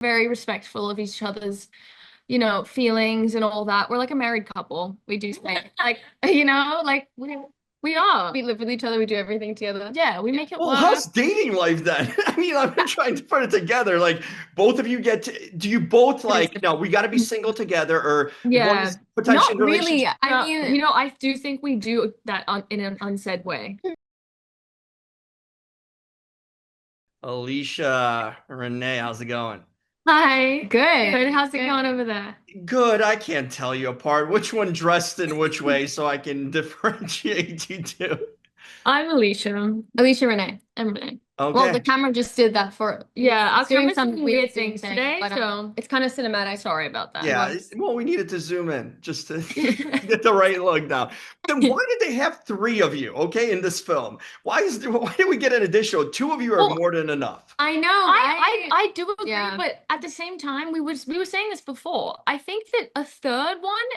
very respectful of each other's, feelings and all that. We're like a married couple. We do say, like, like we are. We live with each other. We do everything together. Yeah, we make it Well, work. how's dating life then? I mean, I've been trying to put it together. Like, both of you do you both It is like, no, different. we got to be single together, or one Yeah, is potentially not in a really. relationship? I mean, I do think we do that in an unsaid way. Elisha, Renee, how's it going? Hi. Good. Good. How's it Good. going over there? Good. I can't tell you apart. Which one dressed in which way so I can differentiate you two. I'm Elisha. Elisha Renee. I'm Renee. Well, the Okay. camera just did that for Yeah, our it's doing camera's some doing weird weird things thing, today, but so it's kind of cinematic. sorry about that. It Yeah. was. Well, we needed to zoom in just to get the right look now. Then why did they have three of you, okay, in this film? Why did we get an additional? Two of you are Well, more than enough. I know, I do agree, Yeah. but at the same time, we were saying this before. I think that a third one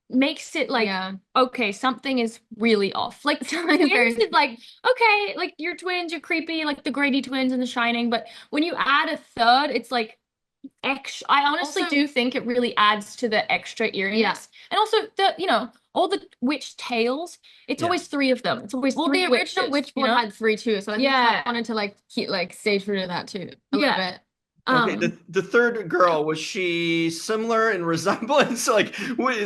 makes it like, Yeah. okay, something is really off. Like Something is very. twins is like, okay, like you're twins, you're creepy, like the Grady twins in The Shining. But when you add a third, it's like extra. I honestly Also- do think it really adds to the extra eeriness. Yeah. And also all the witch tales, it's Yeah. always three of them. It's always Well, three the original witches, Witchboard had three too, so I think Yeah. I wanted to like keep like stay true to that too a little Yeah. bit. Okay, Um, the third girl, was she similar in resemblance? Like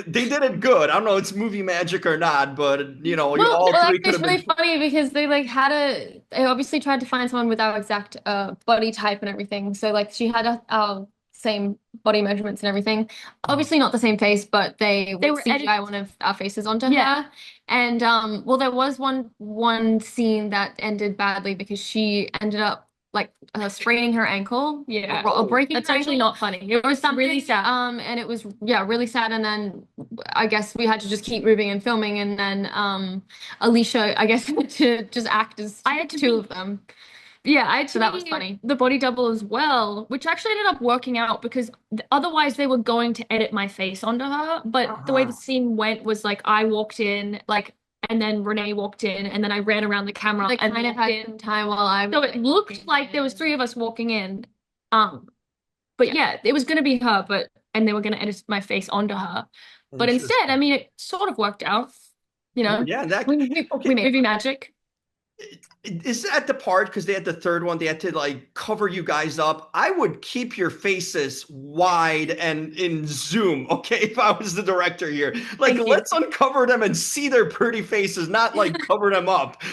they did it good. I don't know, it's movie magic or not, but you well, all Well, three actually, could it's have really been. funny because they obviously tried to find someone with our exact body type and everything. So like she had our same body measurements and everything. Obviously not the same face, but they They would were CGI one of our faces onto Yeah. her. And well, there was one scene that ended badly because she ended up like spraining her ankle, Yeah. or breaking That's her actually ankle. not funny. It was Something, really sad. and it was, yeah, really sad. And then I guess we had to just keep moving and filming. And then Alicia, I guess, had to just act as I had to two be of them. Yeah, I had So to that was be funny. the body double as well, which actually ended up working out because otherwise they were going to edit my face onto her. But the way the Uh-huh. scene went was like I walked in, like, and then Renee walked in, and then I ran around the camera They and kind of walked had in. some time while I was So it like looked walking like there was in. three of us walking in. Um, but Yeah. yeah, it was gonna be her, and they were gonna edit my face onto her. But instead, I Interesting. mean, it sort of worked out. You Oh know, yeah, we okay. made movie magic. Is that the part because they had the third one, they had to like cover you guys up? I would keep your faces wide and in zoom, okay, if I was the director here. Like, Thank you. let's uncover them and see their pretty faces, not like cover them up.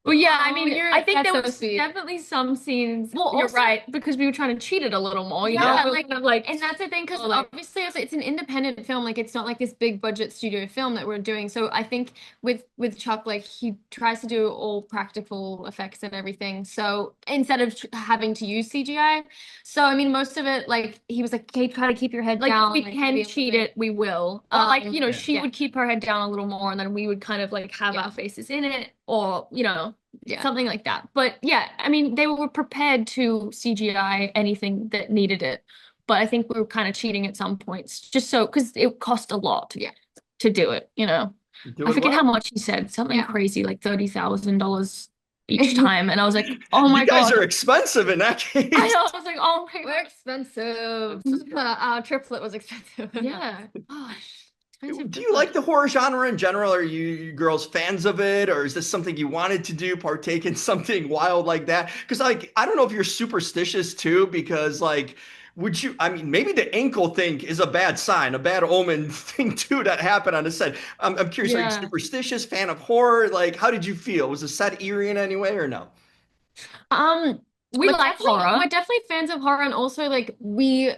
Well, yeah, I Oh, mean, I think that's there so was sweet. definitely some scenes. Well, You're also, right, because we were trying to cheat it a little more, yeah, We were like, kind of like, and that's the thing, because oh, like, obviously it's an independent film, like it's not like this big budget studio film that we're doing. So I think with Chuck, like he tries to do all practical effects and everything. So instead of having to use CGI, so I mean, most of it, like he was like, "Okay, try to keep your head like down." if we Like can maybe a little cheat bit. it, we will. Or like, Yeah. she Yeah, would keep her head down a little more, and then we would kind of like have yeah, our faces in it, or yeah. something like that. But yeah, I mean, they were prepared to CGI anything that needed it. But I think we were kind of cheating at some points, just so because it cost a lot Yeah. to do it. Do I it forget how well. much he said, something Yeah. crazy like $30,000 each time. And I was like, oh You my guys are God. expensive in that I case. know. I was like, oh my We're God. expensive. Our triplet was expensive. Yeah. Gosh. Expensive Do you triplet. like the horror genre in general? Are you girls fans of it, or is this something you wanted to do, partake in something wild like that? Because like I don't know if you're superstitious too, because like would you? I mean, maybe the ankle thing is a bad sign, a bad omen thing too that happened on the set. I'm curious. Are you Yeah. superstitious, fan of horror? Like, how did you feel? Was the set eerie in any way or no? We like horror. We're definitely fans of horror, and also like we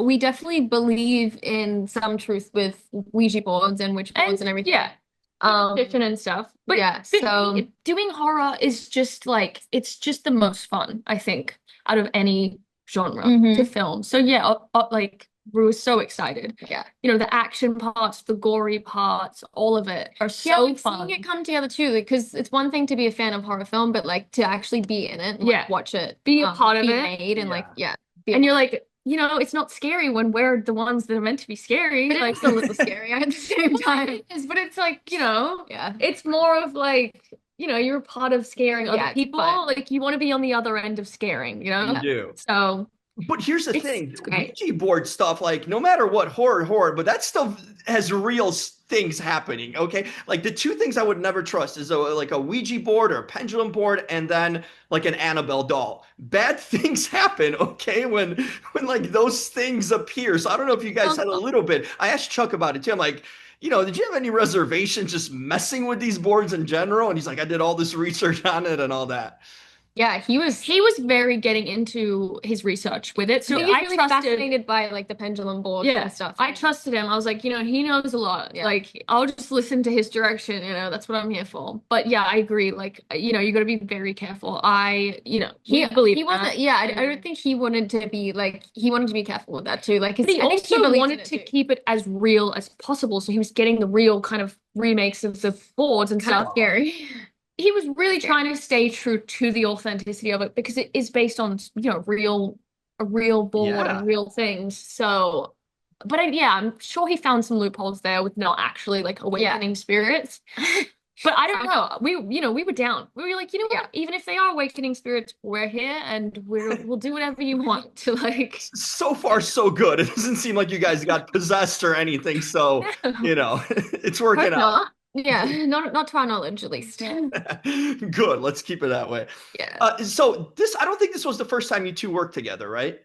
we definitely believe in some truth with Ouija boards and witch boards and everything. Yeah, superstition and stuff. But Yeah, so doing horror is just like it's just the most fun, I think, out of any genre to film. So yeah, like we were so excited. Yeah. The action parts, the gory parts, all of it are Yeah, so like fun. seeing it come together too, because it's one thing to be a fan of horror film, but like to actually be in it and Yeah. like watch it Be a part of be it. made and like Yeah. And you're like, it's not scary when we're the ones that are meant to be scary. but Like it's a little scary at the same time. it is, but it's like, Yeah. it's more of like, you're a part of scaring Yeah, other it's people. fun. Like you want to be on the other end of scaring, You do. So But here's the thing, It's great. Ouija board stuff, like no matter what, horror, but that stuff has real things happening. Okay. Like the two things I would never trust is like a Ouija board or a pendulum board, and then like an Annabelle doll. Bad things happen. Okay. When like those things appear. So I don't know if you guys had a little bit, I asked Chuck about it too. I'm like, did you have any reservations just messing with these boards in general? And he's like, I did all this research on it and all that. Yeah, he was very getting into his research with it. So He's I really trusted. fascinated by like the pendulum board Yeah, and stuff. I trusted him. I was like, he knows a lot. Yeah. Like, I'll just listen to his direction, that's what I'm here for. But yeah, I agree. Like, you got to be very careful. He believe he wasn't. that. Yeah, I don't think he wanted to be like he wanted to be careful with that too. Like, But he I think he also believed in wanted it to too. keep it as real as possible. So he was getting the real kind of remakes of the boards and Kind of stuff. scary. He was really trying to stay true to the authenticity of it because it is based on, a real board Yeah. and real things. So, but yeah, I'm sure he found some loopholes there with not actually like awakening spirits. But I don't know. We were down. We were like, what? Even if they are awakening spirits, we're here and we'll do whatever you want to like. So far, so good. It doesn't seem like you guys got possessed or anything. So, it's working Hope out. not. Yeah, not to our knowledge, at least. Good. Let's keep it that way. Yeah. So I don't think this was the first time you two worked together, right?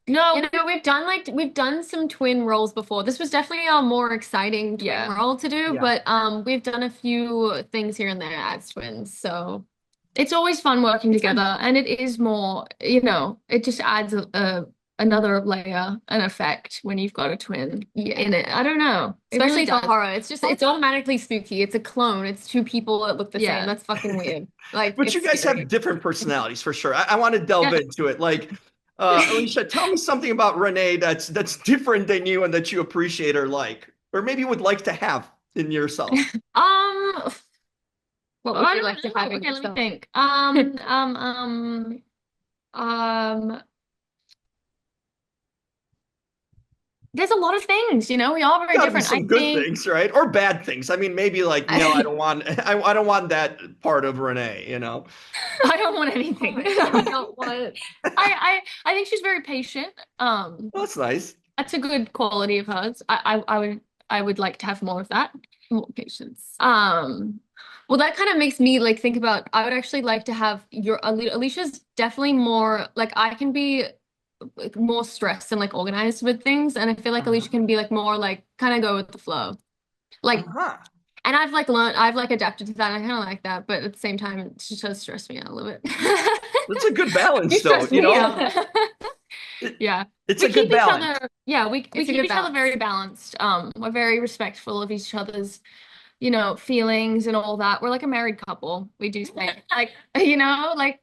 No, We've done some twin roles before. This was definitely our more exciting twin role to do, Yeah. but we've done a few things here and there as twins. So it's always fun working together, and it is more, it just adds another layer, an effect when you've got a twin in it. I don't know. It especially really for does. horror, it's automatically spooky. It's a clone. It's two people that look the Yeah. same. That's fucking weird. Like, But it's you guys scary. have different personalities for sure. I want to delve Yeah. into it. Like, Elisha, tell me something about Renee that's different than you and that you appreciate or like, or maybe would like to have in yourself. What I would you don't like to know. have in Okay, let me yourself? think. There's a lot of things, we all very Gotta be different. I some good think things, right? Or bad things. I mean, maybe like, no, I don't want, I don't want that part of Renee. I don't want anything. I don't want. I think she's very patient. Well, that's nice. That's a good quality of hers. I would like to have more of that. More patience. Well, that kind of makes me like think about. I would actually like to have Alicia's definitely more like I can be like, more stressed and like organized with things, and I feel like Elisha can be like more like kind of go with the flow. Like, Uh-huh. and I've like adapted to that. And I kind of like that, but at the same time, it just does stress me out a little bit. That's a good balance, You though. stress me out. Yeah. It's We a good keep each balance. other, yeah, we It's a keep good each other balance. very balanced. We're very respectful of each other's, feelings and all that. We're like a married couple. We do say like, like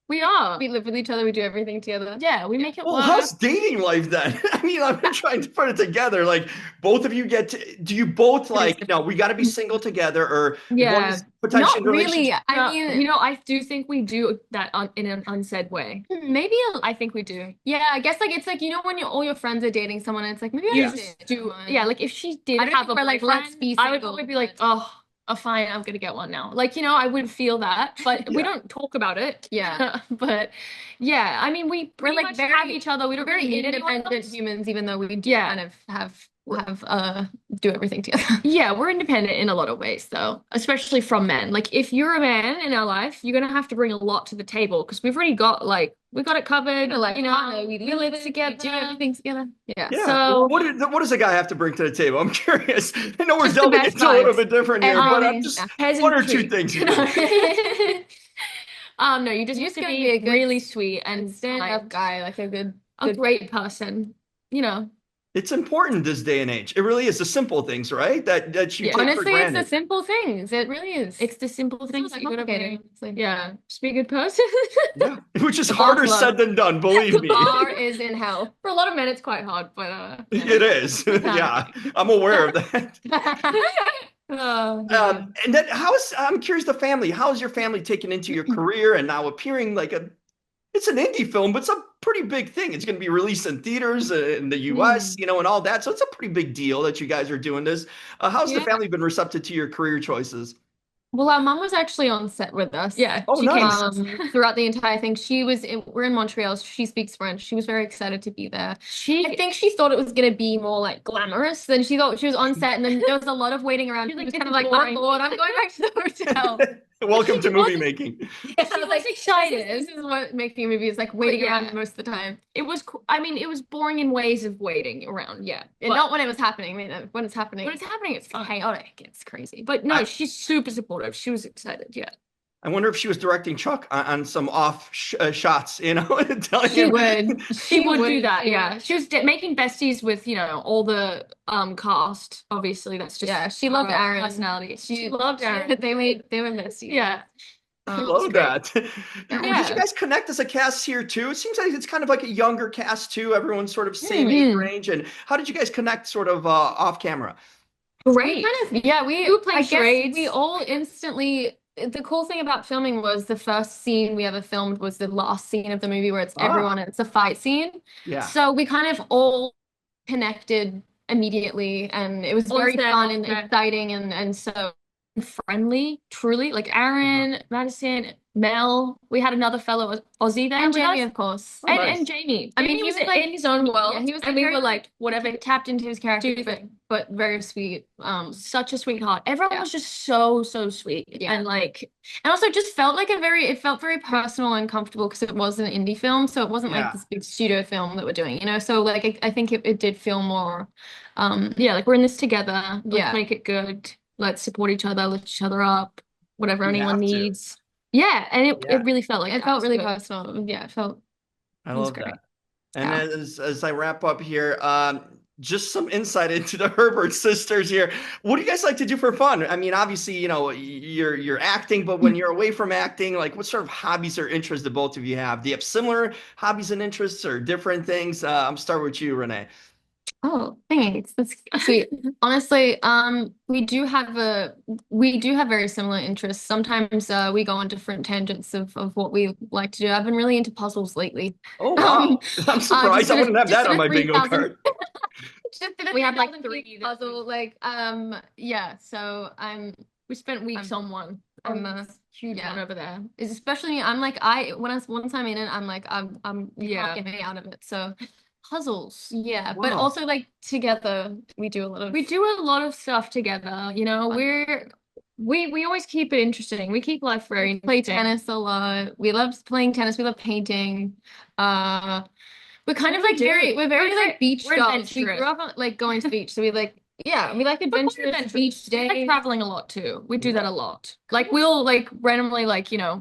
we are. We live with each other. We do everything together. Yeah, we make it Well, work. how's dating life then? I mean, I've been trying to put it together. Like, both of you do you both like, no, we got to be single together, or Yeah. one is potentially Not in a really. relationship? I mean, I do think we do that in an unsaid way. maybe I think we do. yeah, I guess like it's like when all your friends are dating someone, and it's like maybe I You should just date do, someone. yeah, like if she did I don't have think a we're like, boyfriend, let's be I would single. probably be like, oh, fine, I'm gonna get one now. Like, I would feel that, but we Yeah. don't talk about it. Yeah. But yeah, I mean, we We're pretty like much very have each other. We We're don't very really need anyone independent else. humans, even though we do Yeah. kind of have do everything together. Yeah, we're independent in a lot of ways, though, especially from men. Like, if you're a man in our life, you're gonna have to bring a lot to the table because we've already got we got it covered. Like, We live together, we do everything together. Yeah. Yeah. So What does a guy have to bring to the table? I'm curious. I know we're Just the delving best into a little vibes. bit different here, but I'm just one or two peasantry. things you do. No, you just You have just to gotta be be a good really sweet and and stand-up kind, guy, like a a good great person. It's important this day and age. It really is the simple things, right? That you Yeah. take for honestly, it's the granted. simple things. It really is. It's the simple things that you gotta complicated. bring. It's like, Yeah, just be a good person. Yeah, which is The harder bar's said than done, believe me. bar is in hell. For a lot of men, it's quite hard, but It is. Yeah, I'm aware of that. yeah. And then I'm curious, the family, how is your family taken into your career and now appearing like it's an indie film, but it's a pretty big thing. It's going to be released in theaters in the US, and all that. So it's a pretty big deal that you guys are doing this. How's the Yeah. family been receptive to your career choices? Well, our mum was actually on set with us. Yeah, Oh, she came nice. with us. Throughout the entire thing. We're in Montreal. She speaks French. She was very excited to be there. I think she thought it was gonna be more like glamorous than she thought. She was on set, and then there was a lot of waiting around. She was kind of like, I'm bored. I'm going back to the hotel. Welcome to movie wasn't- making. Yeah, she was excited. This is what making a movie is like, waiting around most of the time. It was, I mean, it was boring in ways of waiting around, yeah. And not when it was happening. I mean, when it's happening, It's fun. chaotic. It's crazy. But no, she's super supportive. She was excited, yeah. I wonder if she was directing Chuck on some off shots, telling She him. would. She would do that, yeah. She was making besties with, all the cast. Obviously, that's just she loved her Aaron. personality. She loved Aaron. They were besties. Yeah. I love that. Did you Yeah. guys connect as a cast here too? It seems like it's kind of like a younger cast too. Everyone's sort of same age range. And how did you guys connect sort of off camera? Great. We would play I guess charades. we all instantly. The cool thing about filming was the first scene we ever filmed was the last scene of the movie where it's everyone. It's a fight scene. Yeah. So we kind of all connected immediately, and it was very fun and exciting, and so friendly, truly. Like Aaron, Madison, Mel. We had another fellow Aussie there, And with Jamie, us. of course. Oh, nice. And Jamie. I mean, Jamie he was was like in his own world. Yeah, he was and we were like, whatever, tapped into his character, but very sweet. Such a sweetheart. Everyone was just so sweet. Yeah. And like, and also just felt like it felt very personal and comfortable because it was an indie film, so it wasn't like this big studio film that we're doing, So like I think it did feel more, like we're in this together. Let's Yeah. make it good. Let's support each other, lift each other up, whatever You anyone have to. needs. Yeah, and it really felt like it that. felt was really good. personal. Yeah, it felt. I was love great. that. And Yeah. as I wrap up here, just some insight into the Herbert sisters here. What do you guys like to do for fun? I mean, obviously, you're acting, but when you're away from acting, like what sort of hobbies or interests do both of you have? Do you have similar hobbies and interests or different things? I'm starting with you, Renee. Oh, thanks. That's sweet. Honestly, we do have very similar interests. Sometimes we go on different tangents of what we like to do. I've been really into puzzles lately. Oh, wow. I'm surprised. I wouldn't have that on my bingo 3,000 card. We have like 3,000 three puzzle, yeah. So We spent weeks on one. I'm Huge one over there. It's especially once I'm in it, I'm like you can't get me out of it. So puzzles, yeah. But Wow. also like together we do a lot of stuff together. We always keep it interesting. We keep life very play interesting. tennis a lot. We love playing tennis. We love painting. We're kind of like we're very like beach we're dogs. We adventurous. grew up on, like going to the beach, so we like adventurous beach We like days. traveling a lot too. We do that a lot. Like we'll like randomly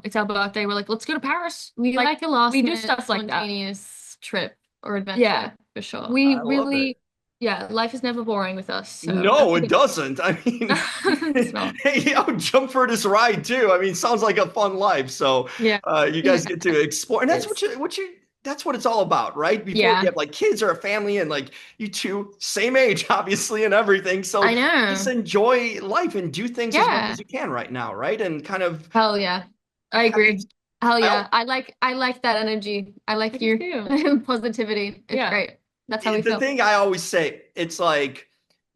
it's our birthday. We're like, let's go to Paris. We like a last we do minute stuff like that. spontaneous trip or adventure. Yeah. For sure. We I love really, it. yeah, life is never boring with us. So No, it doesn't. I mean, It's not. hey, I'll jump for this ride too. I mean, sounds like a fun life. So Yeah. you guys get to explore, and that's that's what it's all about, right? Before you have like kids or a family, and like you two, same age, obviously, and everything. So I know. just enjoy life and do things as much as you can right now, right? And kind of Hell yeah. I agree. Hell yeah. I like that energy. I like your positivity. It's great. That's how we the feel. thing I always say, it's like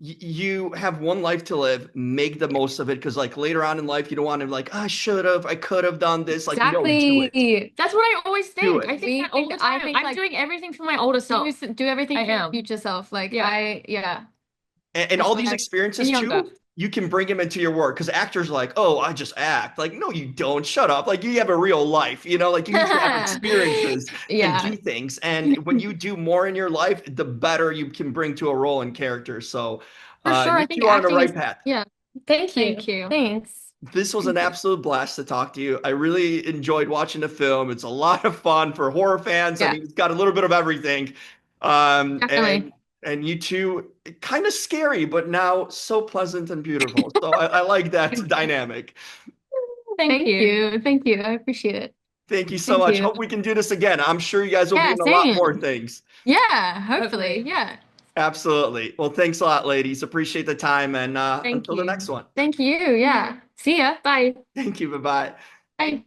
you have one life to live, make the most of it, because like later on in life you don't want to like, I could have done this. Like you don't do it. That's what I always Do think. it. I think that all the I time. think, I'm like, doing everything for my older self. Do everything I for your am. future self. Like And That's all what these I- experiences and younger. too, you can bring them into your work, because actors are like, oh, I just act. Like, no, you don't. Shut up. Like you have a real life, like you need to have experiences and do things. And when you do more in your life, the better you can bring to a role and character. So For sure, I you think two are on the acting right is- path. Yeah. Thank you. Thank you. Thanks. This was an absolute blast to talk to you. I really enjoyed watching the film. It's a lot of fun for horror fans. I Yeah. mean, it's got a little bit of everything. Definitely. And you two, kind of scary, but now so pleasant and beautiful. So I like that dynamic. Thank you. Thank you. I appreciate it. Thank you so Thank much. you. Hope we can do this again. I'm sure you guys will be Yeah, in a lot same. more things. Yeah, hopefully. Yeah. Absolutely. Well, thanks a lot, ladies. Appreciate the time. And until the you. next one. Thank you. Yeah. See ya. Bye. Thank you. Bye-bye. Bye.